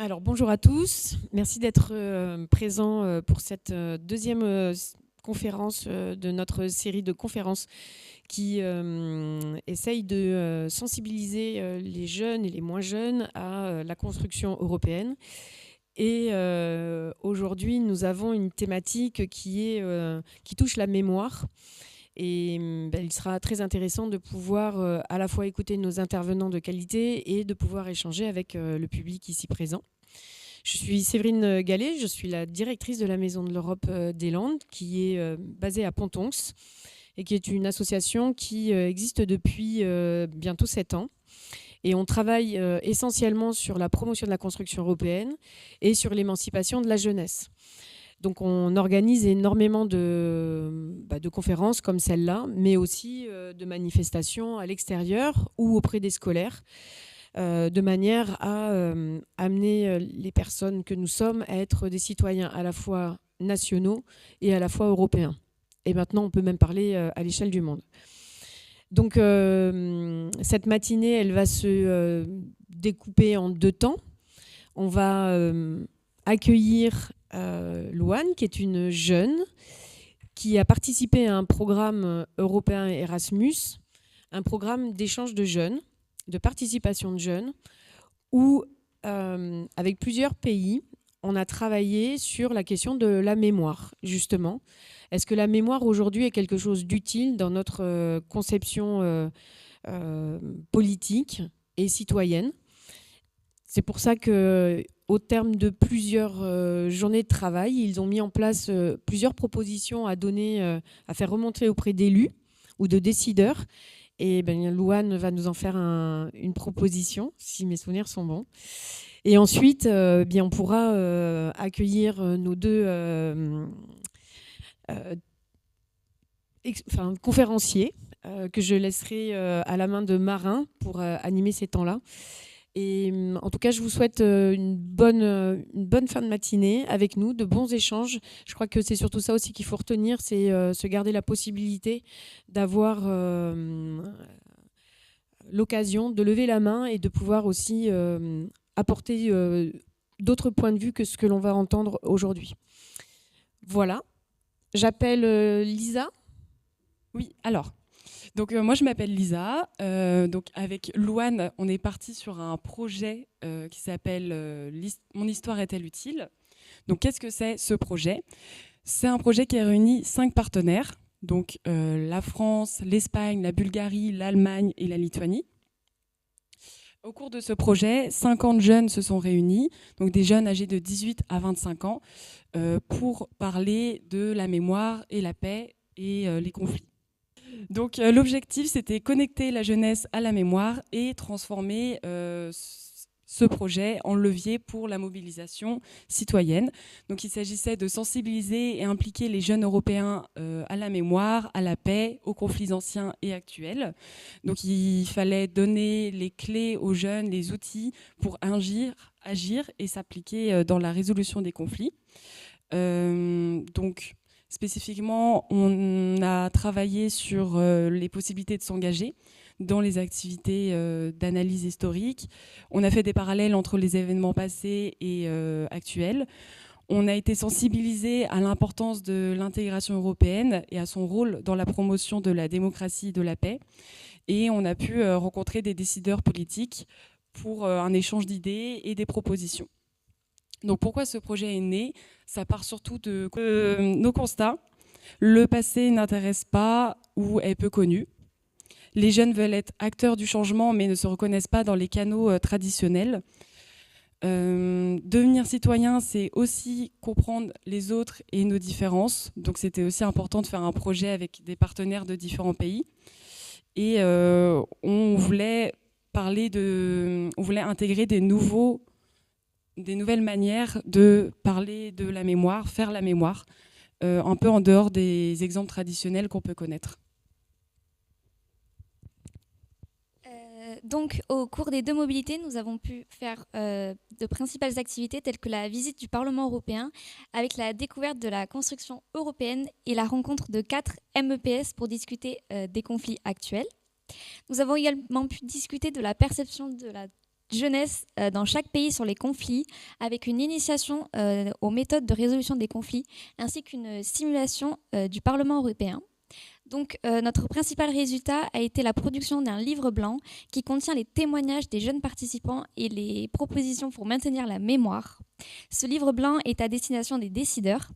Alors bonjour à tous, merci d'être présents pour cette deuxième conférence de notre série de conférences qui essaye de sensibiliser les jeunes et les moins jeunes à la construction européenne. Et aujourd'hui, nous avons une thématique qui touche la mémoire. Et il sera très intéressant de pouvoir à la fois écouter nos intervenants de qualité et de pouvoir échanger avec le public ici présent. Je suis Séverine Gallet, je suis la directrice de la Maison de l'Europe des Landes, qui est basée à Pontonx et qui est une association qui existe depuis bientôt 7 ans. Et on travaille essentiellement sur la promotion de la construction européenne et sur l'émancipation de la jeunesse. Donc on organise énormément de conférences comme celle-là, mais aussi de manifestations à l'extérieur ou auprès des scolaires, de manière à amener les personnes que nous sommes à être des citoyens à la fois nationaux et à la fois européens. Et maintenant, on peut même parler à l'échelle du monde. Donc cette matinée, elle va se découper en 2 temps. On va accueillir Louane, qui est une jeune qui a participé à un programme européen Erasmus, un programme d'échange de jeunes, de participation de jeunes, où, avec plusieurs pays, on a travaillé sur la question de la mémoire, justement. Est-ce que la mémoire, aujourd'hui, est quelque chose d'utile dans notre conception politique et citoyenne ? C'est pour ça qu'au terme de plusieurs journées de travail, ils ont mis en place plusieurs propositions à donner, à faire remonter auprès d'élus ou de décideurs. Et Louane va nous en faire une proposition, si mes souvenirs sont bons. Et ensuite, on pourra accueillir nos deux conférenciers que je laisserai à la main de Marin pour animer ces temps-là. Et en tout cas, je vous souhaite une bonne fin de matinée avec nous, de bons échanges. Je crois que c'est surtout ça aussi qu'il faut retenir, c'est se garder la possibilité d'avoir l'occasion de lever la main et de pouvoir aussi apporter d'autres points de vue que ce que l'on va entendre aujourd'hui. Voilà. J'appelle Lisa. Oui, alors. Donc moi je m'appelle Lisa, donc avec Louane on est parti sur un projet qui s'appelle Mon histoire est-elle utile ? Donc qu'est-ce que c'est ce projet ? C'est un projet qui a réuni 5 partenaires, donc la France, l'Espagne, la Bulgarie, l'Allemagne et la Lituanie. Au cours de ce projet, 50 jeunes se sont réunis, donc des jeunes âgés de 18 à 25 ans, pour parler de la mémoire et la paix et les conflits. Donc l'objectif, c'était connecter la jeunesse à la mémoire et transformer ce projet en levier pour la mobilisation citoyenne. Donc il s'agissait de sensibiliser et impliquer les jeunes Européens à la mémoire, à la paix, aux conflits anciens et actuels. Donc il fallait donner les clés aux jeunes, les outils pour agir et s'appliquer dans la résolution des conflits. Donc spécifiquement, on a travaillé sur les possibilités de s'engager dans les activités d'analyse historique. On a fait des parallèles entre les événements passés et actuels. On a été sensibilisé à l'importance de l'intégration européenne et à son rôle dans la promotion de la démocratie et de la paix. Et on a pu rencontrer des décideurs politiques pour un échange d'idées et des propositions. Donc pourquoi ce projet est né ? Ça part surtout de nos constats. Le passé n'intéresse pas ou est peu connu. Les jeunes veulent être acteurs du changement mais ne se reconnaissent pas dans les canaux traditionnels. Devenir citoyen, c'est aussi comprendre les autres et nos différences. Donc c'était aussi important de faire un projet avec des partenaires de différents pays. Et on voulait intégrer des nouvelles manières de parler de la mémoire, faire la mémoire, un peu en dehors des exemples traditionnels qu'on peut connaître. Donc, au cours des 2 mobilités, nous avons pu faire de principales activités telles que la visite du Parlement européen avec la découverte de la construction européenne et la rencontre de 4 MEPS pour discuter des conflits actuels. Nous avons également pu discuter de la perception de la jeunesse dans chaque pays sur les conflits, avec une initiation aux méthodes de résolution des conflits, ainsi qu'une simulation du Parlement européen. Donc, notre principal résultat a été la production d'un livre blanc qui contient les témoignages des jeunes participants et les propositions pour maintenir la mémoire. Ce livre blanc est à destination des décideurs.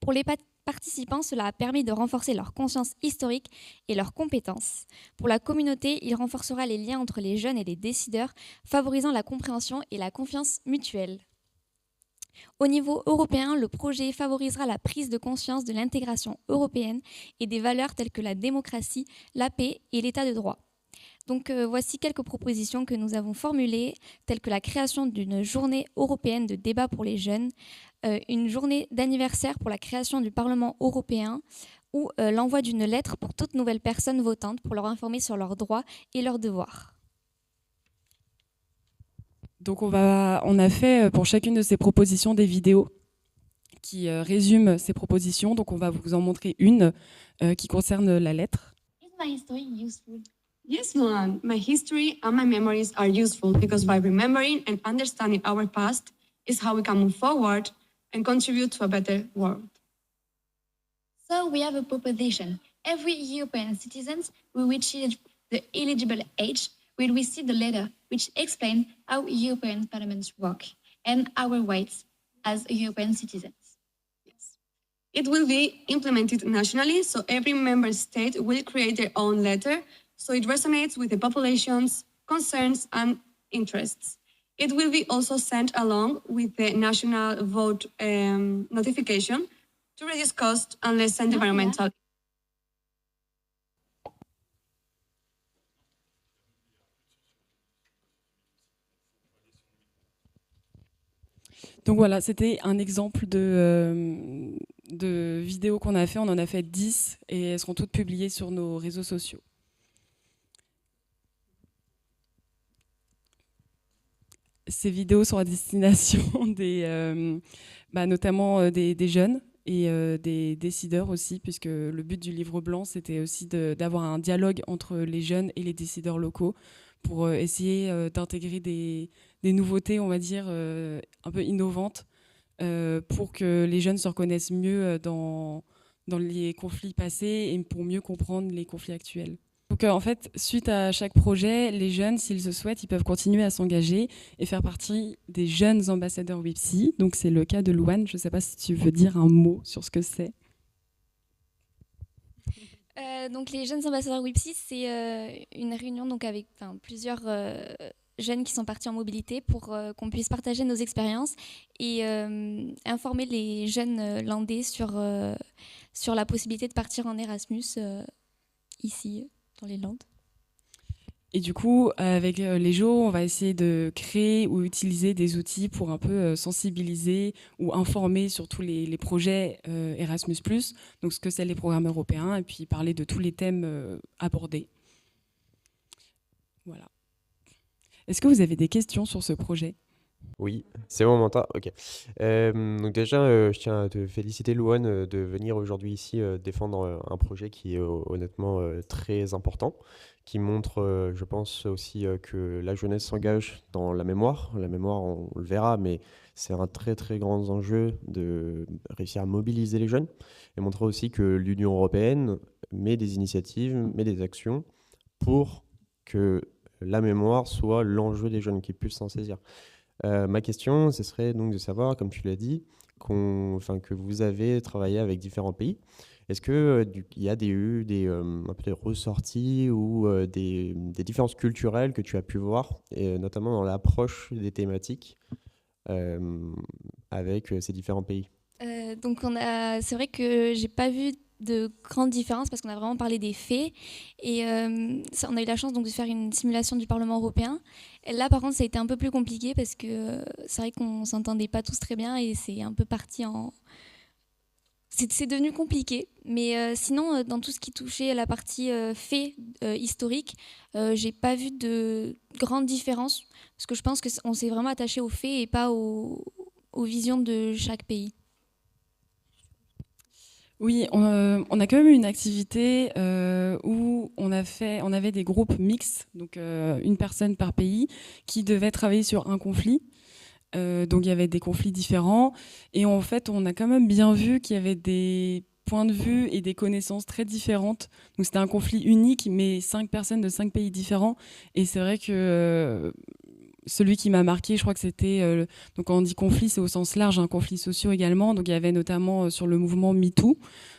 Pour les participants, cela a permis de renforcer leur conscience historique et leurs compétences. Pour la communauté, il renforcera les liens entre les jeunes et les décideurs, favorisant la compréhension et la confiance mutuelle. Au niveau européen, le projet favorisera la prise de conscience de l'intégration européenne et des valeurs telles que la démocratie, la paix et l'état de droit. Donc voici quelques propositions que nous avons formulées, telles que la création d'une journée européenne de débat pour les jeunes, une journée d'anniversaire pour la création du Parlement européen ou l'envoi d'une lettre pour toute nouvelle personne votante pour leur informer sur leurs droits et leurs devoirs. Donc on a fait pour chacune de ces propositions des vidéos qui résument ces propositions. Donc on va vous en montrer une qui concerne la lettre. Is my history useful? Yes, Luan. My history and my memories are useful because by remembering and understanding our past is how we can move forward and contribute to a better world. So we have a proposition. Every European citizen who reaches the eligible age will receive the letter which explains how European parliaments work and our rights as European citizens. Yes. It will be implemented nationally, so every member state will create their own letter, so it resonates with the population's concerns and interests. It will be also sent along with the national vote notification to reduce cost and lessen environmental. Donc voilà, c'était un exemple de vidéos qu'on a fait. On en a fait 10 et elles seront toutes publiées sur nos réseaux sociaux. Ces vidéos sont à destination notamment des jeunes et des décideurs aussi, puisque le but du livre blanc, c'était aussi d'avoir un dialogue entre les jeunes et les décideurs locaux pour essayer d'intégrer des nouveautés, on va dire, un peu innovantes, pour que les jeunes se reconnaissent mieux dans les conflits passés et pour mieux comprendre les conflits actuels. Donc en fait, suite à chaque projet, les jeunes, s'ils le souhaitent, ils peuvent continuer à s'engager et faire partie des jeunes ambassadeurs WIPSI. Donc c'est le cas de Louane. Je ne sais pas si tu veux dire un mot sur ce que c'est. Donc les jeunes ambassadeurs WIPSI, c'est une réunion donc avec plusieurs jeunes qui sont partis en mobilité pour qu'on puisse partager nos expériences et informer les jeunes landais sur la possibilité de partir en Erasmus ici dans les Landes. Et du coup, avec les JO, on va essayer de créer ou utiliser des outils pour un peu sensibiliser ou informer sur tous les projets Erasmus+, donc ce que c'est les programmes européens, et puis parler de tous les thèmes abordés. Voilà. Est-ce que vous avez des questions sur ce projet ? Oui, c'est bon, on m'entend. Ok. Donc déjà, je tiens à te féliciter, Louane, de venir aujourd'hui ici défendre un projet qui est honnêtement très important, qui montre, je pense aussi que la jeunesse s'engage dans la mémoire. La mémoire, on le verra, mais c'est un très très grand enjeu de réussir à mobiliser les jeunes et montrer aussi que l'Union européenne met des initiatives, met des actions pour que la mémoire soit l'enjeu des jeunes qui puissent s'en saisir. Ma question, ce serait donc de savoir, comme tu l'as dit, que vous avez travaillé avec différents pays. Est-ce qu'il y a eu un peu des ressorties ou des différences culturelles que tu as pu voir, et notamment dans l'approche des thématiques avec ces différents pays ? Donc c'est vrai que j'ai pas vu de grandes différences parce qu'on a vraiment parlé des faits et on a eu la chance donc de faire une simulation du Parlement européen. Et là par contre ça a été un peu plus compliqué parce que c'est vrai qu'on s'entendait pas tous très bien et c'est un peu parti en... C'est devenu compliqué, mais sinon dans tout ce qui touchait à la partie faits historiques, j'ai pas vu de grandes différences parce que je pense qu'on s'est vraiment attaché aux faits et pas aux visions de chaque pays. Oui, on a quand même eu une activité où on avait des groupes mixtes, donc une personne par pays, qui devait travailler sur un conflit. Donc il y avait des conflits différents. Et en fait, on a quand même bien vu qu'il y avait des points de vue et des connaissances très différentes. Donc c'était un conflit unique, mais 5 personnes de 5 pays différents. Et c'est vrai que celui qui m'a marqué, je crois que c'était... donc quand on dit conflit, c'est au sens large, un conflit social également. Donc il y avait notamment sur le mouvement MeToo.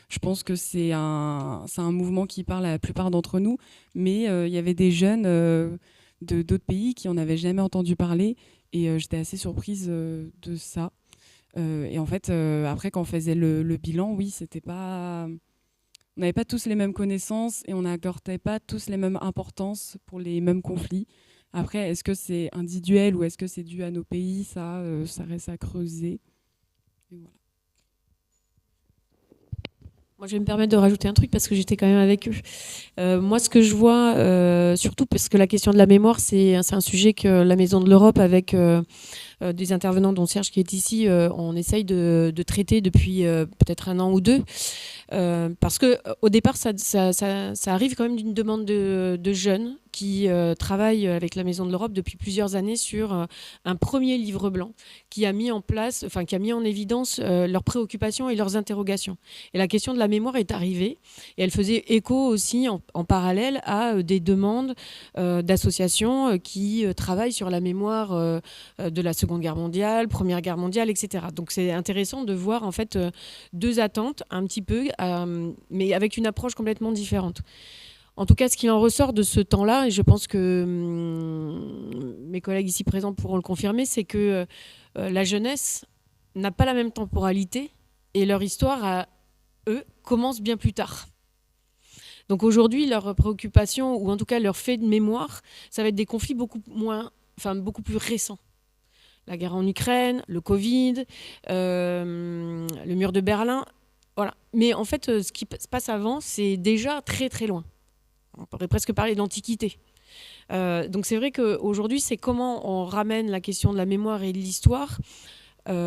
Je pense que c'est un mouvement qui parle à la plupart d'entre nous. Mais il y avait des jeunes d'autres pays qui n'en avaient jamais entendu parler. Et j'étais assez surprise de ça. Et en fait, après, quand on faisait le bilan, oui, c'était pas... On n'avait pas tous les mêmes connaissances et on n'accordait pas tous les mêmes importances pour les mêmes conflits. Après, est-ce que c'est individuel ou est-ce que c'est dû à nos pays? Ça reste à creuser. Et voilà. Moi, je vais me permettre de rajouter un truc parce que j'étais quand même avec eux. Moi, ce que je vois, surtout parce que la question de la mémoire, c'est un sujet que la Maison de l'Europe, avec des intervenants dont Serge qui est ici, on essaye de traiter depuis peut-être 1 an ou 2. Parce qu'au départ, ça arrive quand même d'une demande de jeunes qui travaillent avec la Maison de l'Europe depuis plusieurs années sur un premier livre blanc qui a mis en évidence leurs préoccupations et leurs interrogations. Et la question de la mémoire est arrivée et elle faisait écho aussi en parallèle à des demandes d'associations qui travaillent sur la mémoire de la Seconde Guerre mondiale, Première Guerre mondiale, etc. Donc c'est intéressant de voir en fait 2 attentes un petit peu, mais avec une approche complètement différente. En tout cas, ce qui en ressort de ce temps-là, et je pense que mes collègues ici présents pourront le confirmer, c'est que la jeunesse n'a pas la même temporalité et leur histoire, à eux, commence bien plus tard. Donc aujourd'hui, leurs préoccupations, ou en tout cas leur fait de mémoire, ça va être des conflits beaucoup plus récents. La guerre en Ukraine, le Covid, le mur de Berlin. Voilà. Mais en fait, ce qui se passe avant, c'est déjà très très loin. On pourrait presque parler d'antiquité. Donc c'est vrai qu'aujourd'hui, c'est comment on ramène la question de la mémoire et de l'histoire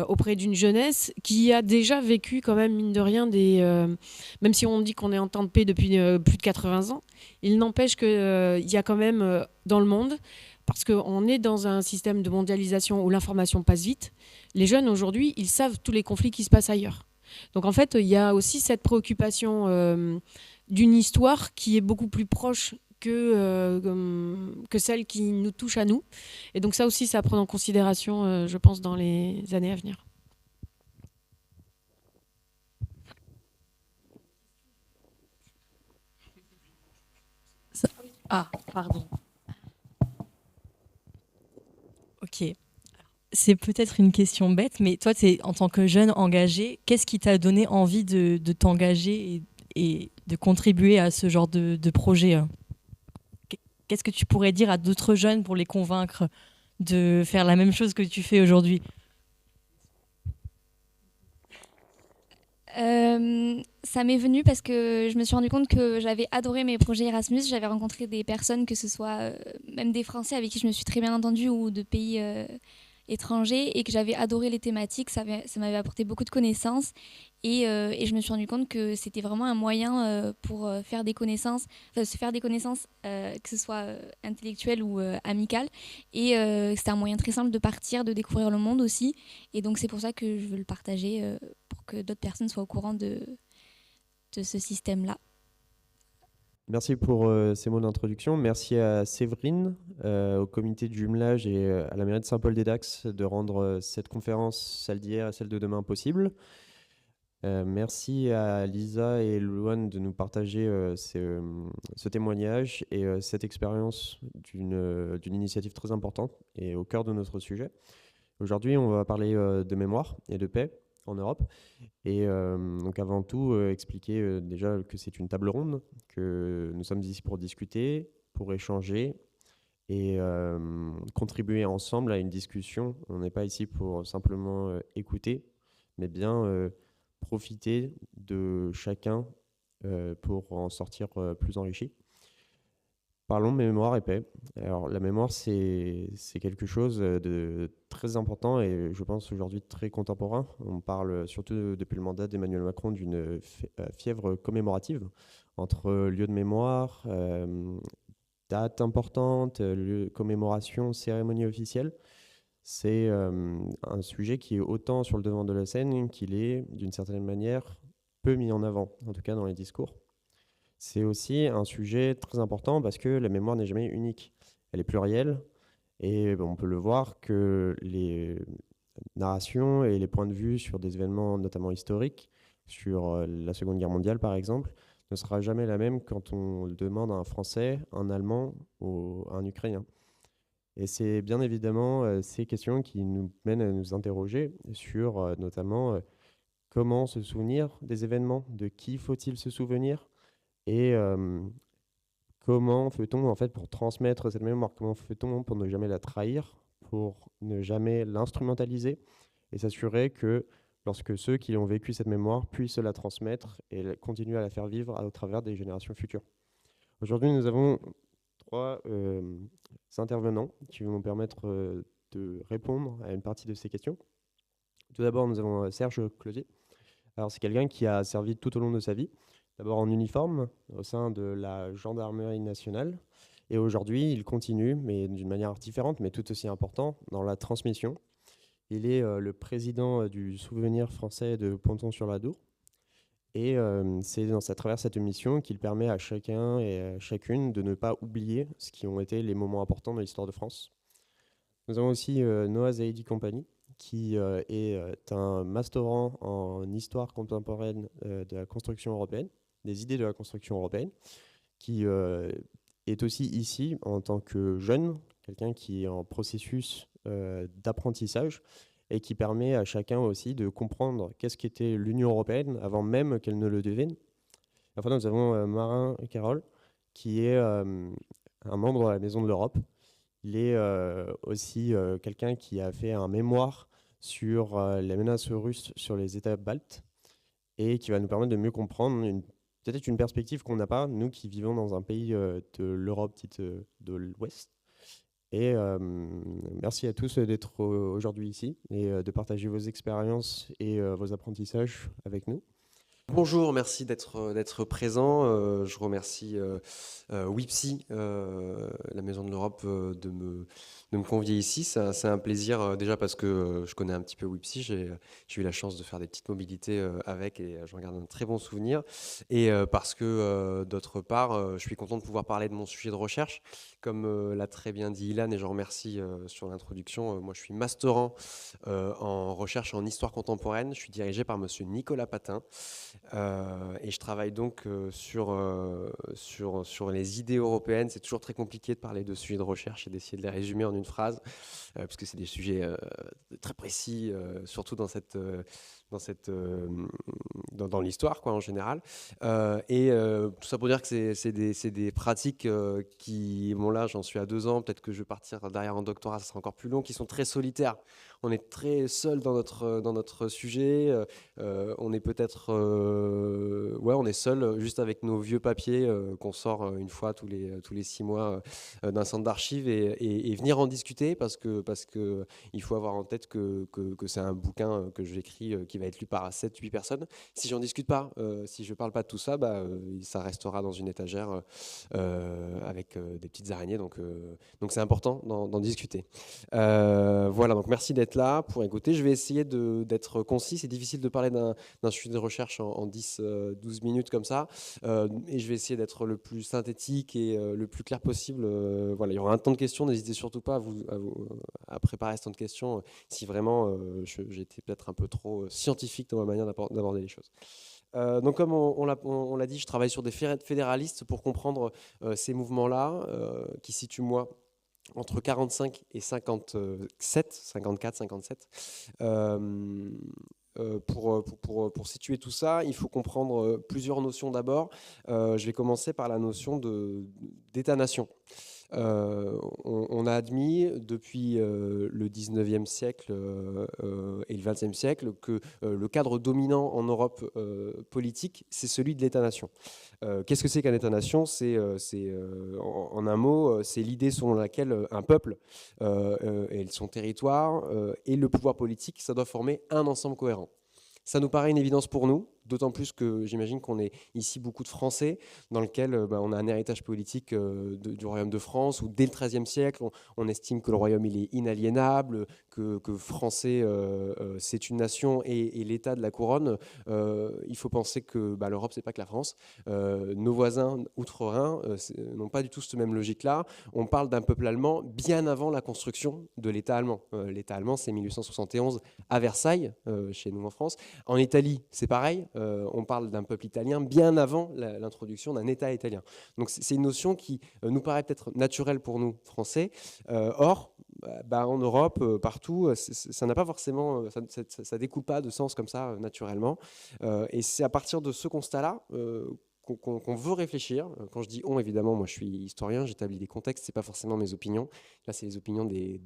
auprès d'une jeunesse qui a déjà vécu quand même, mine de rien, même si on dit qu'on est en temps de paix depuis plus de 80 ans, il n'empêche qu'il y a quand même dans le monde, parce qu'on est dans un système de mondialisation où l'information passe vite, les jeunes aujourd'hui, ils savent tous les conflits qui se passent ailleurs. Donc en fait, il y a aussi cette préoccupation d'une histoire qui est beaucoup plus proche que celle qui nous touche à nous. Et donc ça aussi, c'est à prendre en considération, je pense, dans les années à venir. Ah, pardon. Ok. C'est peut-être une question bête, mais toi, en tant que jeune engagé, qu'est-ce qui t'a donné envie de t'engager et de contribuer à ce genre de projet? Qu'est-ce que tu pourrais dire à d'autres jeunes pour les convaincre de faire la même chose que tu fais aujourd'hui? Ça m'est venu parce que je me suis rendu compte que j'avais adoré mes projets Erasmus. J'avais rencontré des personnes, que ce soit même des Français avec qui je me suis très bien entendue, ou de pays étrangers, et que j'avais adoré les thématiques. Ça m'avait apporté beaucoup de connaissances, et je me suis rendu compte que c'était vraiment un moyen pour faire des connaissances, se faire des connaissances, que ce soit intellectuelles ou amicales, et c'était un moyen très simple de partir, de découvrir le monde aussi. Et donc c'est pour ça que je veux le partager, pour que d'autres personnes soient au courant de ce système-là. Merci pour ces mots d'introduction. Merci à Séverine, au comité de jumelage et à la mairie de Saint-Paul-des-Dax de rendre cette conférence, celle d'hier et celle de demain, possible. Merci à Lisa et Louane de nous partager ce témoignage et cette expérience d'une initiative très importante et au cœur de notre sujet. Aujourd'hui, on va parler de mémoire et de paix en Europe. Et donc avant tout, expliquer déjà que c'est une table ronde, que nous sommes ici pour discuter, pour échanger et contribuer ensemble à une discussion. On n'est pas ici pour simplement écouter, mais bien profiter de chacun pour en sortir plus enrichi. Parlons mémoire et paix. Alors, la mémoire, c'est quelque chose de très important et je pense aujourd'hui très contemporain. On parle surtout depuis le mandat d'Emmanuel Macron d'une fièvre commémorative entre lieux de mémoire, dates importantes, commémoration, cérémonie officielle. C'est un sujet qui est autant sur le devant de la scène qu'il est, d'une certaine manière, peu mis en avant, en tout cas dans les discours. C'est aussi un sujet très important parce que la mémoire n'est jamais unique. Elle est plurielle et on peut le voir que les narrations et les points de vue sur des événements notamment historiques, sur la Seconde Guerre mondiale par exemple, ne sera jamais la même quand on demande à un Français, un Allemand ou un Ukrainien. Et c'est bien évidemment ces questions qui nous mènent à nous interroger sur notamment comment se souvenir des événements, de qui faut-il se souvenir et comment fait-on en fait pour transmettre cette mémoire, comment fait-on pour ne jamais la trahir, pour ne jamais l'instrumentaliser et s'assurer que lorsque ceux qui ont vécu cette mémoire puissent la transmettre et continuer à la faire vivre à travers des générations futures. Aujourd'hui, nous avons 3 intervenants qui vont nous permettre de répondre à une partie de ces questions. Tout d'abord, nous avons Serge Closier. Alors, c'est quelqu'un qui a servi tout au long de sa vie, d'abord en uniforme au sein de la gendarmerie nationale. Et aujourd'hui, il continue, mais d'une manière différente, mais tout aussi important, dans la transmission. Il est le président du Souvenir français de Ponton-sur-l'Adour. Et c'est à travers cette mission qu'il permet à chacun et à chacune de ne pas oublier ce qui ont été les moments importants de l'histoire de France. Nous avons aussi Noah Zaidi Compagnie, qui est un masterant en histoire contemporaine de la construction européenne, des idées de la construction européenne, qui est aussi ici en tant que jeune, quelqu'un qui est en processus d'apprentissage et qui permet à chacun aussi de comprendre qu'est-ce qu'était l'Union européenne avant même qu'elle ne le devienne. Enfin, nous avons Marin Carole, qui est un membre de la Maison de l'Europe. Il est aussi quelqu'un qui a fait un mémoire sur les menaces russes sur les États baltes et qui va nous permettre de mieux comprendre peut-être une perspective qu'on n'a pas, nous qui vivons dans un pays de l'Europe dite de l'Ouest. Et merci à tous d'être aujourd'hui ici et de partager vos expériences et vos apprentissages avec nous. Bonjour, merci d'être présent. Je remercie WIPSI, la Maison de l'Europe, de me convier ici. C'est un plaisir déjà parce que je connais un petit peu WIPSI. J'ai eu la chance de faire des petites mobilités avec et j'en garde un très bon souvenir. Et parce que d'autre part, je suis content de pouvoir parler de mon sujet de recherche. Comme l'a très bien dit Ilan, et j'en remercie sur l'introduction, moi je suis masterant en recherche en histoire contemporaine. Je suis dirigé par monsieur Nicolas Patin. Et je travaille donc sur les idées européennes. C'est toujours très compliqué de parler de sujets de recherche et d'essayer de les résumer en une phrase, parce que c'est des sujets très précis, surtout dans l'histoire quoi, en général. Tout ça pour dire que c'est des pratiques qui, bon là j'en suis à 2 ans, peut-être que je vais partir derrière en doctorat, ça sera encore plus long, qui sont très solitaires. On est très seul dans notre sujet. On est peut-être, on est seul juste avec nos vieux papiers qu'on sort une fois tous les 6 mois d'un centre d'archives et venir en discuter parce que il faut avoir en tête que c'est un bouquin que j'écris qui va être lu par 7-8 personnes. Si j'en discute pas, si je parle pas de tout ça, ça restera dans une étagère avec des petites araignées. Donc c'est important d'en discuter. Voilà, donc merci d'être là pour écouter. Je vais essayer d'être concis. C'est difficile de parler d'un sujet de recherche en 10-12 minutes comme ça. Et je vais essayer d'être le plus synthétique et le plus clair possible. Voilà, il y aura un temps de questions. N'hésitez surtout pas à préparer ce temps de questions si vraiment j'étais peut-être un peu trop scientifique dans ma manière d'aborder les choses. Donc comme on l'a dit, je travaille sur des fédéralistes pour comprendre ces mouvements-là qui situent moi entre 45 et 54, 57. Pour situer tout ça, il faut comprendre plusieurs notions d'abord. Je vais commencer par la notion d'État-nation. On a admis depuis le 19e siècle et le 20e siècle que le cadre dominant en Europe politique, c'est celui de l'État-nation. Qu'est-ce que c'est qu'un État-nation ? En un mot, c'est l'idée selon laquelle un peuple et son territoire et le pouvoir politique, ça doit former un ensemble cohérent. Ça nous paraît une évidence pour nous, d'autant plus que j'imagine qu'on est ici beaucoup de Français, dans lequel on a un héritage politique du Royaume de France, où dès le XIIIe siècle, on estime que le Royaume il est inaliénable, que Français c'est une nation et l'État de la couronne. Il faut penser que l'Europe, c'est pas que la France. Nos voisins outre-Rhin n'ont pas du tout cette même logique-là. On parle d'un peuple allemand bien avant la construction de l'État allemand. L'État allemand, c'est 1871 à Versailles, chez nous en France. En Italie, c'est pareil. On parle d'un peuple italien bien avant l'introduction d'un État italien. Donc c'est une notion qui nous paraît peut-être naturelle pour nous, Français. Or, en Europe, partout, ça n'a pas forcément, ça découle pas de sens comme ça naturellement. Et c'est à partir de ce constat-là qu'on veut réfléchir. Quand je dis on, évidemment, moi je suis historien, j'établis des contextes, c'est pas forcément mes opinions. Là, c'est les opinions des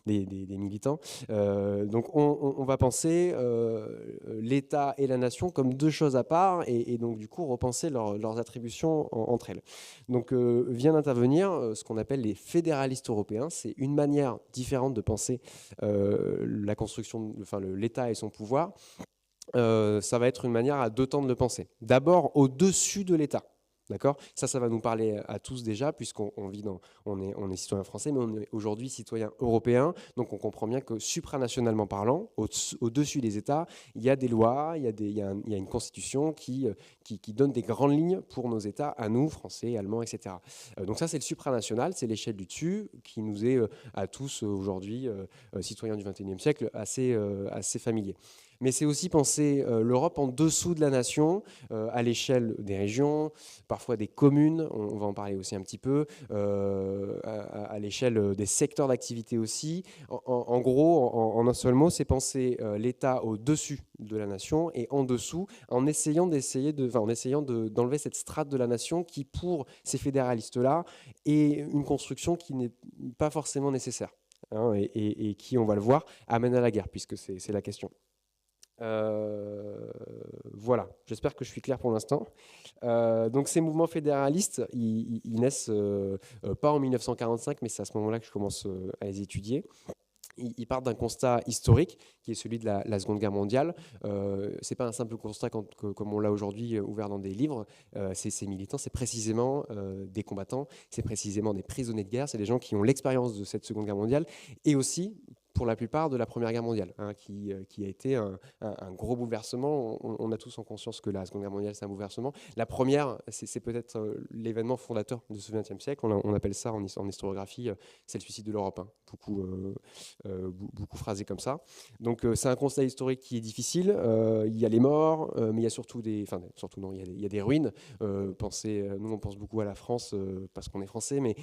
militants. Donc on va penser l'État et la nation comme deux choses à part et donc du coup repenser leurs attributions entre elles. Donc vient d'intervenir ce qu'on appelle les fédéralistes européens. C'est une manière différente de penser la construction, l'État et son pouvoir. Ça va être une manière à deux temps de le penser. D'abord, au-dessus de l'État. D'accord ? Ça va nous parler à tous déjà, puisqu'on on est citoyen français, mais on est aujourd'hui citoyen européen. Donc on comprend bien que supranationalement parlant, au-dessus des États, il y a des lois, il y a une constitution qui donne des grandes lignes pour nos États, à nous, Français, Allemands, etc. Donc ça, c'est le supranational, c'est l'échelle du dessus, qui nous est à tous aujourd'hui, citoyens du XXIe siècle, assez familier. Mais c'est aussi penser l'Europe en dessous de la nation, à l'échelle des régions, parfois des communes, on va en parler aussi un petit peu, à l'échelle des secteurs d'activité aussi. En gros, en un seul mot, c'est penser l'État au-dessus de la nation et en dessous, en essayant d'enlever cette strate de la nation qui, pour ces fédéralistes-là, est une construction qui n'est pas forcément nécessaire. Hein, et qui, on va le voir, amène à la guerre, puisque c'est la question. Voilà, j'espère que je suis clair pour l'instant. Donc ces mouvements fédéralistes, ils naissent pas en 1945, mais c'est à ce moment-là que je commence à les étudier. Ils partent d'un constat historique qui est celui de la Seconde Guerre mondiale. C'est pas un simple constat comme on l'a aujourd'hui ouvert dans des livres. Ces militants, c'est précisément des combattants, c'est précisément des prisonniers de guerre, c'est des gens qui ont l'expérience de cette Seconde Guerre mondiale et aussi pour la plupart de la Première Guerre mondiale, hein, qui a été un gros bouleversement. On a tous en conscience que la Seconde Guerre mondiale, c'est un bouleversement. La première, c'est peut-être l'événement fondateur de ce XXe siècle. On appelle ça en historiographie, c'est le suicide de l'Europe. Hein. Beaucoup phrasé comme ça. Donc c'est un constat historique qui est difficile. Il y a les morts, mais il y a surtout il y a des ruines. Nous, on pense beaucoup à la France parce qu'on est français, mais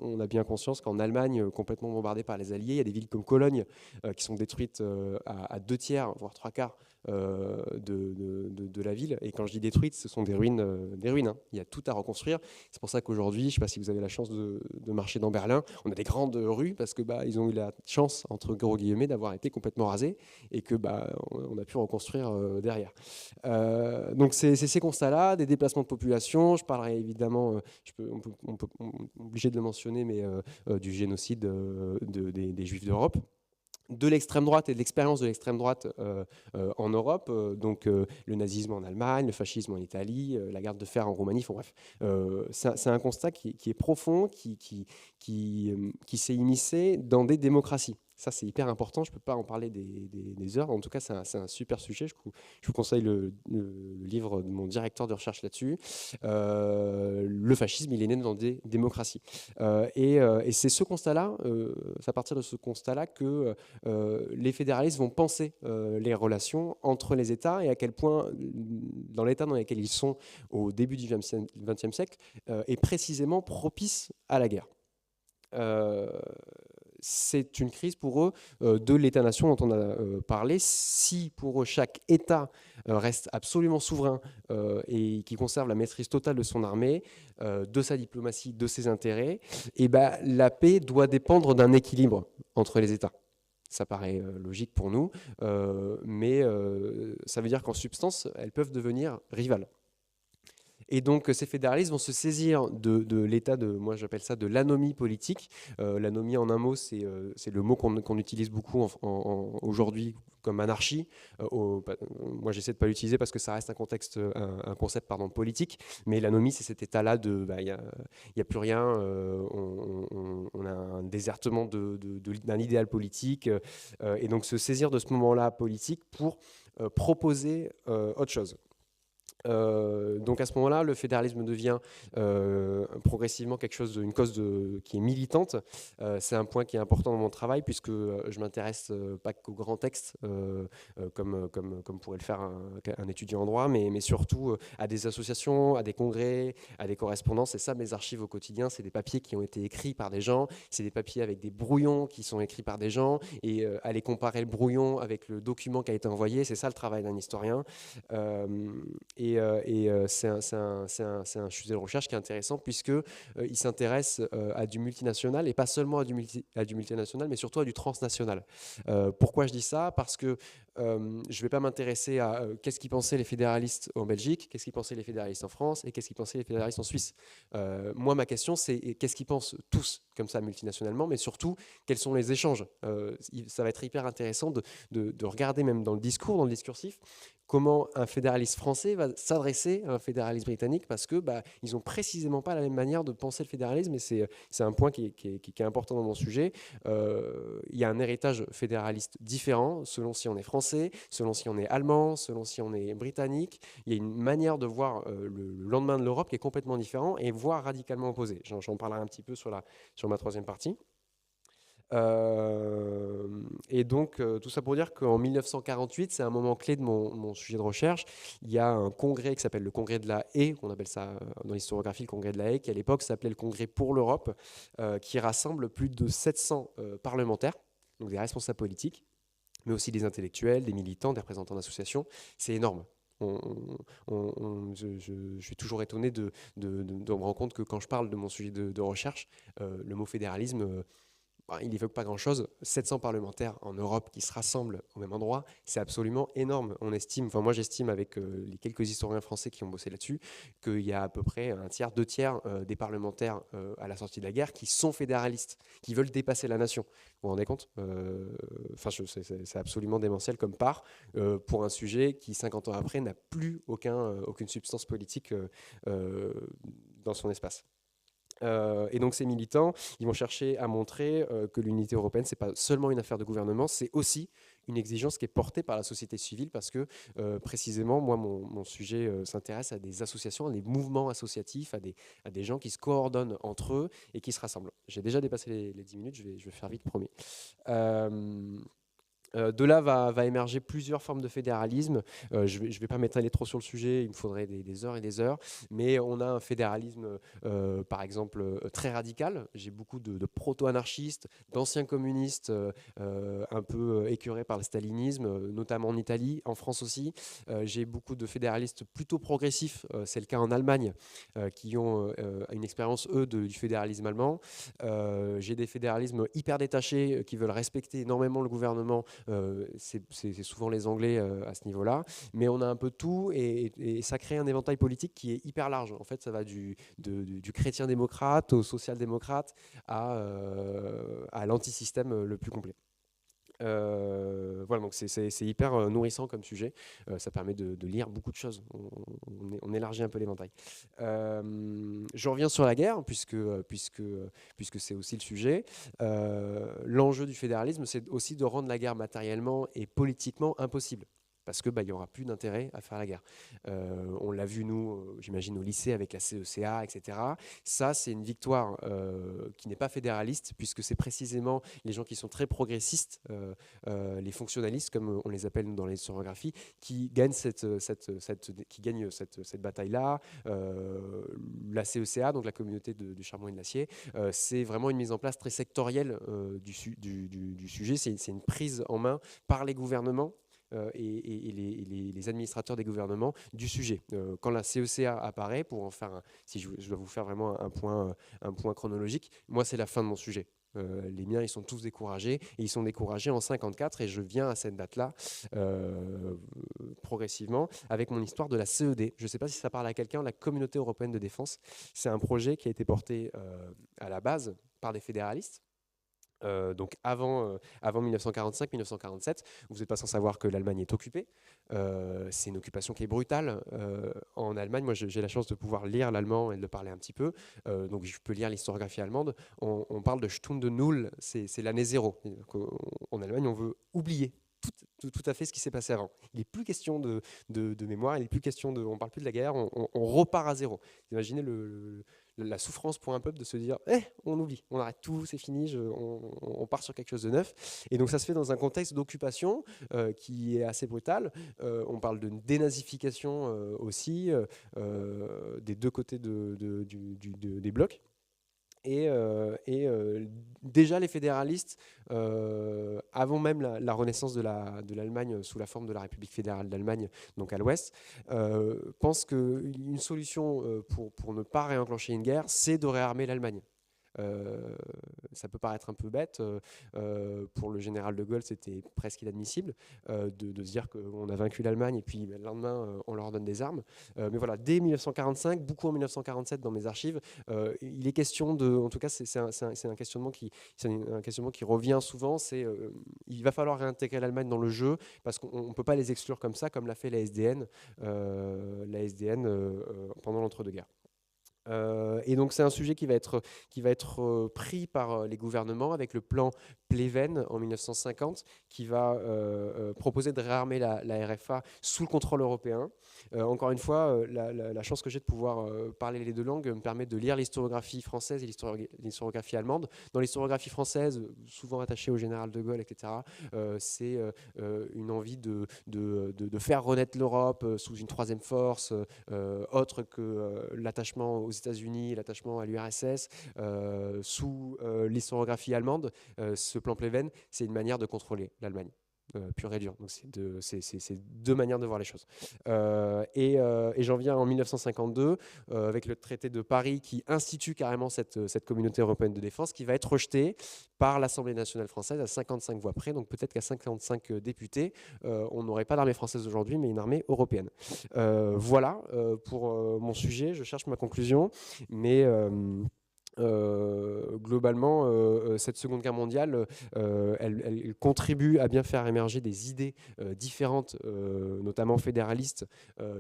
on a bien conscience qu'en Allemagne, complètement bombardée par les Alliés, il y a des villes comme Cologne qui sont détruites à 2/3, voire 3/4 de la ville. Et quand je dis détruites, ce sont des ruines. Hein. Il y a tout à reconstruire. C'est pour ça qu'aujourd'hui, je ne sais pas si vous avez la chance de marcher dans Berlin, on a des grandes rues parce que ils ont eu la chance, entre gros guillemets, d'avoir été complètement rasés et que on a pu reconstruire derrière. Donc c'est ces constats-là, des déplacements de population. Je parlerai évidemment, on peut obligé de le mentionner, mais du génocide des Juifs d'Europe, de l'extrême droite et de l'expérience de l'extrême droite en Europe, donc le nazisme en Allemagne, le fascisme en Italie, la garde de fer en Roumanie, bref. C'est un constat qui est profond, qui s'est immiscé dans des démocraties. Ça, c'est hyper important. Je ne peux pas en parler des heures. En tout cas, c'est un super sujet. Je vous conseille le livre de mon directeur de recherche là-dessus. Le fascisme, il est né dans des démocraties. Et c'est ce constat-là, c'est à partir de ce constat-là que les fédéralistes vont penser les relations entre les États et à quel point, dans l'État dans lequel ils sont au début du XXe siècle, est précisément propice à la guerre. c'est une crise pour eux de l'État-nation dont on a parlé. Si pour eux chaque État reste absolument souverain et qui conserve la maîtrise totale de son armée, de sa diplomatie, de ses intérêts, et la paix doit dépendre d'un équilibre entre les États. Ça paraît logique pour nous, mais ça veut dire qu'en substance, elles peuvent devenir rivales. Et donc ces fédéralistes vont se saisir de l'état moi j'appelle ça de l'anomie politique. L'anomie en un mot, c'est le mot qu'on utilise beaucoup aujourd'hui comme anarchie. Moi j'essaie de ne pas l'utiliser parce que ça reste un concept politique, mais l'anomie c'est cet état-là de il n'y a plus rien, on a un désertement d'un idéal politique, et donc se saisir de ce moment-là politique pour proposer autre chose. Donc à ce moment-là, le fédéralisme devient progressivement une cause qui est militante. C'est un point qui est important dans mon travail puisque je m'intéresse pas qu'aux grands textes comme pourrait le faire un étudiant en droit, mais surtout à des associations, à des congrès, à des correspondances. Et ça, mes archives au quotidien, c'est des papiers qui ont été écrits par des gens, c'est des papiers avec des brouillons qui sont écrits par des gens, et aller comparer le brouillon avec le document qui a été envoyé, c'est ça le travail d'un historien. C'est un sujet de recherche qui est intéressant puisqu'il s'intéresse à du multinational, et pas seulement à du multinational, mais surtout à du transnational. Pourquoi je dis ça? Parce que je ne vais pas m'intéresser à qu'est-ce qu'ils pensaient les fédéralistes en Belgique, qu'est-ce qu'ils pensaient les fédéralistes en France et qu'est-ce qu'ils pensaient les fédéralistes en Suisse. Moi, ma question, c'est qu'est-ce qu'ils pensent tous comme ça multinationalement, mais surtout, quels sont les échanges. Ça va être hyper intéressant de regarder même dans le discursif, comment un fédéraliste français va s'adresser à un fédéraliste britannique, parce que ils n'ont précisément pas la même manière de penser le fédéralisme, et c'est un point qui est important dans mon sujet. Il y a un héritage fédéraliste différent selon si on est français, selon si on est allemand, selon si on est britannique. Il y a une manière de voir le lendemain de l'Europe qui est complètement différent, et voire radicalement opposé. J'en parlerai un petit peu sur ma troisième partie. Et donc tout ça pour dire qu'en 1948, c'est un moment clé de mon sujet de recherche. Il y a un congrès qui s'appelle le congrès de la Haye, on appelle ça dans l'historiographie le congrès de la Haye, qui à l'époque s'appelait le congrès pour l'Europe, qui rassemble plus de 700 parlementaires, donc des responsables politiques, mais aussi des intellectuels, des militants, des représentants d'associations. C'est énorme. Je suis toujours étonné de me rendre compte que quand je parle de mon sujet de recherche, le mot fédéralisme, il n'évoque pas grand-chose. 700 parlementaires en Europe qui se rassemblent au même endroit, c'est absolument énorme. Moi j'estime avec les quelques historiens français qui ont bossé là-dessus, qu'il y a à peu près un tiers, 2 tiers des parlementaires à la sortie de la guerre qui sont fédéralistes, qui veulent dépasser la nation. Vous vous rendez compte? C'est absolument démentiel comme part pour un sujet qui, 50 ans après, n'a plus aucune substance politique dans son espace. Et donc ces militants, ils vont chercher à montrer que l'unité européenne, c'est pas seulement une affaire de gouvernement, c'est aussi une exigence qui est portée par la société civile, parce que précisément, moi, mon sujet s'intéresse à des associations, à des mouvements associatifs, à des gens qui se coordonnent entre eux et qui se rassemblent. J'ai déjà dépassé les 10 minutes, je vais faire vite, promis. De là va émerger plusieurs formes de fédéralisme. Je vais pas m'étaler trop sur le sujet, il me faudrait des heures et des heures, mais on a un fédéralisme par exemple très radical. J'ai beaucoup de proto-anarchistes, d'anciens communistes un peu écœurés par le stalinisme, notamment en Italie, en France aussi. J'ai beaucoup de fédéralistes plutôt progressifs, c'est le cas en Allemagne, qui ont une expérience, eux, du fédéralisme allemand. J'ai des fédéralismes hyper détachés qui veulent respecter énormément le gouvernement. C'est souvent les Anglais à ce niveau-là, mais on a un peu de tout, et ça crée un éventail politique qui est hyper large. En fait, ça va du chrétien-démocrate au social-démocrate à l'antisystème le plus complet. Voilà, donc c'est hyper nourrissant comme sujet. Ça permet de lire beaucoup de choses. On élargit un peu l'éventail. Je reviens sur la guerre, puisque c'est aussi le sujet. L'enjeu du fédéralisme, c'est aussi de rendre la guerre matériellement et politiquement impossible. parce que il y aura plus d'intérêt à faire la guerre. On l'a vu nous, j'imagine au lycée avec la CECA, etc. Ça, c'est une victoire qui n'est pas fédéraliste, puisque c'est précisément les gens qui sont très progressistes, les fonctionnalistes, comme on les appelle dans l'historiographie, qui gagnent cette bataille-là. La CECA, donc la communauté du charbon et de l'acier, c'est vraiment une mise en place très sectorielle du sujet. C'est une prise en main par les gouvernements et les administrateurs des gouvernements du sujet. Quand la CECA apparaît, pour en faire, si je dois vous faire vraiment un point chronologique, moi c'est la fin de mon sujet. Les miens, ils sont tous découragés, et ils sont découragés en 54, et je viens à cette date-là progressivement avec mon histoire de la CED. Je ne sais pas si ça parle à quelqu'un, la Communauté européenne de défense. C'est un projet qui a été porté à la base par des fédéralistes. Donc avant 1945-1947, vous n'êtes pas sans savoir que l'Allemagne est occupée. C'est une occupation qui est brutale en Allemagne. Moi, j'ai la chance de pouvoir lire l'allemand et de le parler un petit peu. Donc je peux lire l'historiographie allemande. On parle de Stunde Null, c'est l'année zéro. En Allemagne, on veut oublier tout à fait ce qui s'est passé avant. Il n'est plus question de mémoire, il n'est plus question on ne parle plus de la guerre, on repart à zéro. Imaginez la souffrance pour un peuple de se dire on oublie, on arrête tout, c'est fini, on part sur quelque chose de neuf. Et donc ça se fait dans un contexte d'occupation qui est assez brutal. On parle de dénazification aussi des deux côtés des blocs. Et déjà les fédéralistes, avant même la renaissance de l'Allemagne sous la forme de la République fédérale d'Allemagne, donc à l'ouest, pensent qu'une solution pour ne pas réenclencher une guerre, c'est de réarmer l'Allemagne. Ça peut paraître un peu bête. Pour le général de Gaulle, c'était presque inadmissible de se dire qu'on a vaincu l'Allemagne et puis le lendemain, on leur donne des armes. Mais voilà, dès 1945, beaucoup en 1947 dans mes archives, il est question en tout cas, c'est un questionnement qui revient souvent. Il va falloir réintégrer l'Allemagne dans le jeu parce qu'on ne peut pas les exclure comme ça, comme l'a fait la SDN pendant l'entre-deux-guerres. Et donc c'est un sujet qui va être pris par les gouvernements avec le plan Pleven en 1950 qui va proposer de réarmer la RFA sous le contrôle européen. Encore une fois, la chance que j'ai de pouvoir parler les deux langues me permet de lire l'historiographie française et l'historiographie allemande. Dans l'historiographie française, souvent attachée au général de Gaulle, etc., c'est une envie de faire renaître l'Europe sous une troisième force, autre que l'attachement aux États-Unis, l'attachement à l'URSS, sous l'historiographie allemande. Ce plan Pleven, c'est une manière de contrôler l'Allemagne. Pur et dur. Donc c'est deux manières de voir les choses. Et j'en viens en 1952 avec le traité de Paris qui institue carrément cette communauté européenne de défense qui va être rejetée par l'Assemblée nationale française à 55 voix près. Donc peut-être qu'à 55 députés, on n'aurait pas d'armée française aujourd'hui, mais une armée européenne. Voilà pour mon sujet. Je cherche ma conclusion, mais globalement, cette Seconde Guerre mondiale, elle contribue à bien faire émerger des idées différentes, notamment fédéralistes,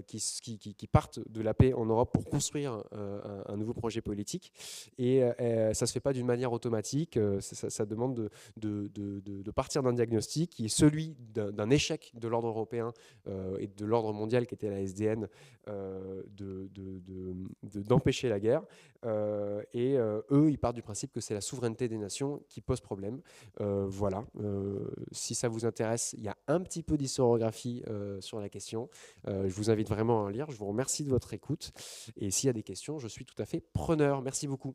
qui partent de la paix en Europe pour construire un nouveau projet politique. Et ça ne se fait pas d'une manière automatique. Ça demande de partir d'un diagnostic qui est celui d'un échec de l'ordre européen et de l'ordre mondial qui était la SDN, d'empêcher la guerre. Et eux, ils partent du principe que c'est la souveraineté des nations qui pose problème. Voilà. Si ça vous intéresse, il y a un petit peu d'historiographie sur la question. Je vous invite vraiment à en lire. Je vous remercie de votre écoute. Et s'il y a des questions, je suis tout à fait preneur. Merci beaucoup.